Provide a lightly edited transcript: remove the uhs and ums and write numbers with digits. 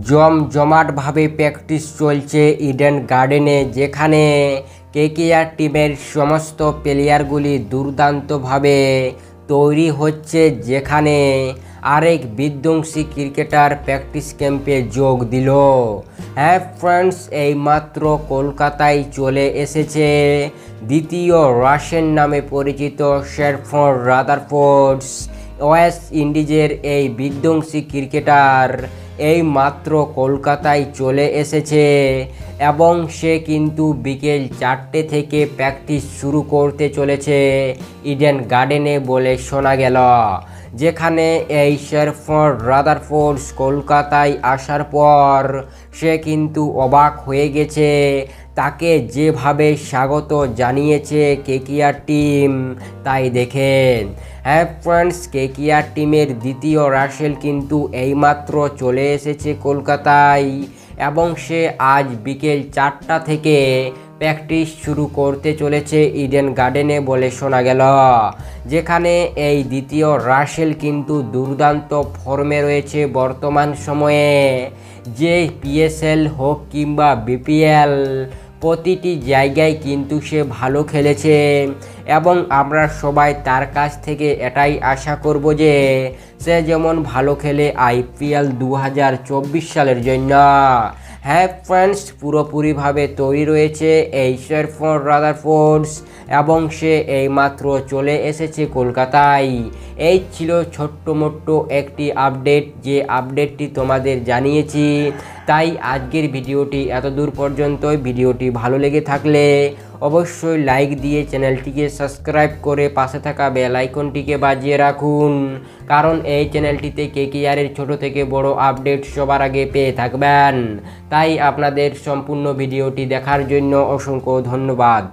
জমজমাটভাবে practice চলছে Eden গার্ডেনে, যেখানে কেকেআর টিমের সমস্ত প্লেয়ারগুলি দুর্দান্তভাবে তৈরি হচ্ছে, যেখানে আরেক বিধ্বংসী ক্রিকেটার প্র্যাকটিস ক্যাম্পে যোগ দিল। হ্যাঁ ফ্রেন্ডস, এইমাত্র কলকাতায় চলে এসেছে দ্বিতীয় রাসেল নামে পরিচিত শেফন রাদারফোর্ড। ওয়েস্ট ইন্ডিজের এই বিধ্বংসী ক্রিকেটার এই মাত্র কলকাতায় চলে এসেছে এবং সে কিন্তু বিকেল 4টে থেকে প্র্যাকটিস শুরু করতে চলেছে ইডেন গার্ডেনে বলে শোনা গেল। যেখানে এই শেফন রাদারফোর্ড কলকাতায় আসার পর সে কিন্তু অবাক হয়ে গেছে। তাকে যেভাবে স্বাগত জানিয়েছে কেকেআর টিম, তাই দেখেন। হ্যাঁ ফ্রেন্ডস, কেকেআর টিমের দ্বিতীয় রাসেল কিন্তু এইমাত্র চলে এসেছে কলকাতায় এবং সে আজ বিকেল 4টা থেকে প্র্যাকটিস শুরু করতে চলেছে ইডেন গার্ডেনে বলে শোনা গেল। যেখানে এই দ্বিতীয় রাসেল কিন্তু দুর্দান্ত ফর্মে রয়েছে বর্তমান সময়ে। যে পিএসএল হোক কিংবা বিপিএল, প্রতিটি জায়গায় কিন্তু সে ভালো খেলেছে এবং আমরা সবাই তার কাছ থেকে এটাই আশা করব যে সে যেমন ভালো খেলে আইপিএল 2024 সালের জন্য। হ্যাঁ ফ্রেন্ডস, পুরোপুরিভাবে তৈরি রয়েছে এই শেফন রাদারফোর্ড এবং সে এইমাত্র চলে এসেছে কলকাতায়। এই ছিল ছোট্ট মোট্ট একটি আপডেট, যে আপডেটটি তোমাদের জানিয়েছি। তাই আজকের ভিডিওটি এতদূর পর্যন্তই। ভিডিওটি ভালো লেগে থাকলে অবশ্যই লাইক দিয়ে চ্যানেলটিকে সাবস্ক্রাইব করে পাশে থাকা বেল আইকনটিকে বাজিয়ে রাখুন, কারণ এই চ্যানেলটিতে কেকেআরের ছোট থেকে বড় আপডেট সবার আগে পেয়ে থাকবেন। তাই আপনাদের সম্পূর্ণ ভিডিওটি দেখার জন্য অসংখ্য ধন্যবাদ।